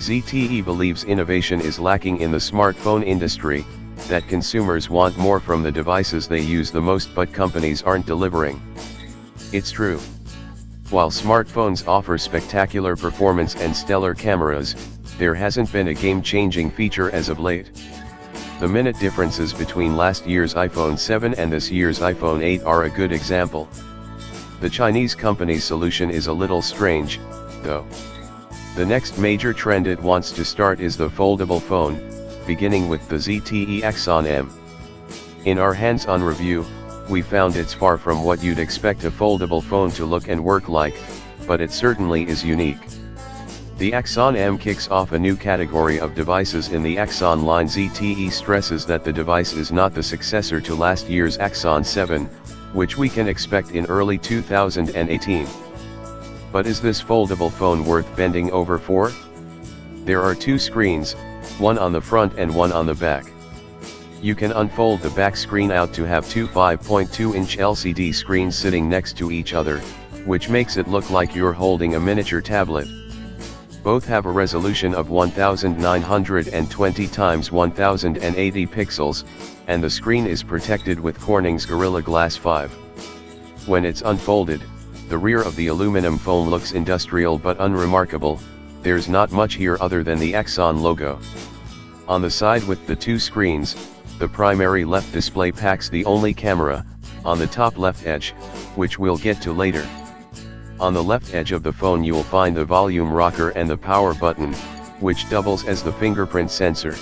ZTE believes innovation is lacking in the smartphone industry, that consumers want more from the devices they use the most but companies aren't delivering. It's true. While smartphones offer spectacular performance and stellar cameras, there hasn't been a game-changing feature as of late. The minute differences between last year's iPhone 7 and this year's iPhone 8 are a good example. The Chinese company's solution is a little strange, though. The next major trend it wants to start is the foldable phone, beginning with the ZTE Axon M. In our hands-on review, we found it's far from what you'd expect a foldable phone to look and work like, but it certainly is unique. The Axon M kicks off a new category of devices in the Axon line. ZTE stresses that the device is not the successor to last year's Axon 7, which we can expect in early 2018. But is this foldable phone worth bending over for? There are two screens, one on the front and one on the back. You can unfold the back screen out to have two 5.2-inch LCD screens sitting next to each other, which makes it look like you're holding a miniature tablet. Both have a resolution of 1920 x 1080 pixels, and the screen is protected with Corning's Gorilla Glass 5. When it's unfolded, the rear of the aluminum phone looks industrial but unremarkable. There's not much here other than the Axon logo. On the side with the two screens, the primary left display packs the only camera, on the top left edge, which we'll get to later. On the left edge of the phone you'll find the volume rocker and the power button, which doubles as the fingerprint sensor.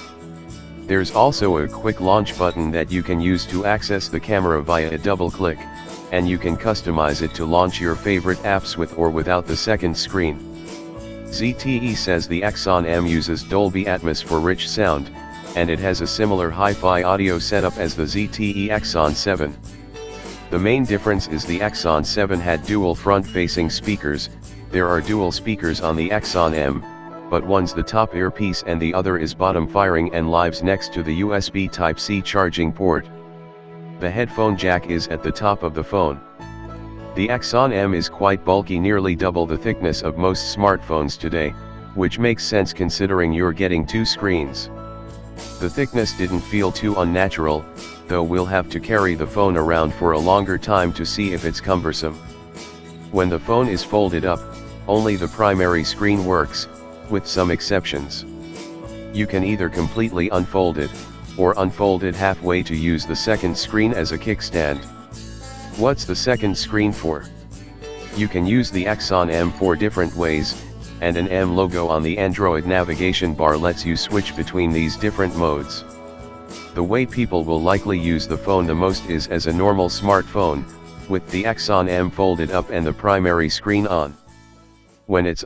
There's also a quick launch button that you can use to access the camera via a double click, and you can customize it to launch your favorite apps with or without the second screen. ZTE says the Axon M uses Dolby Atmos for rich sound, and it has a similar hi-fi audio setup as the ZTE Axon 7. The main difference is the Axon 7 had dual front-facing speakers. There are dual speakers on the Axon M, but one's the top earpiece and the other is bottom firing and lives next to the USB Type-C charging port. The headphone jack is at the top of the phone. The Axon M is quite bulky, nearly double the thickness of most smartphones today, which makes sense considering you're getting two screens. The thickness didn't feel too unnatural, though we'll have to carry the phone around for a longer time to see if it's cumbersome. When the phone is folded up, only the primary screen works, with some exceptions. You can either completely unfold it, or unfold it halfway to use the second screen as a kickstand. What's the second screen for? You can use the Axon M 4 different ways, and an M logo on the Android navigation bar lets you switch between these different modes. The way people will likely use the phone the most is as a normal smartphone, with the Axon M folded up and the primary screen on. When it's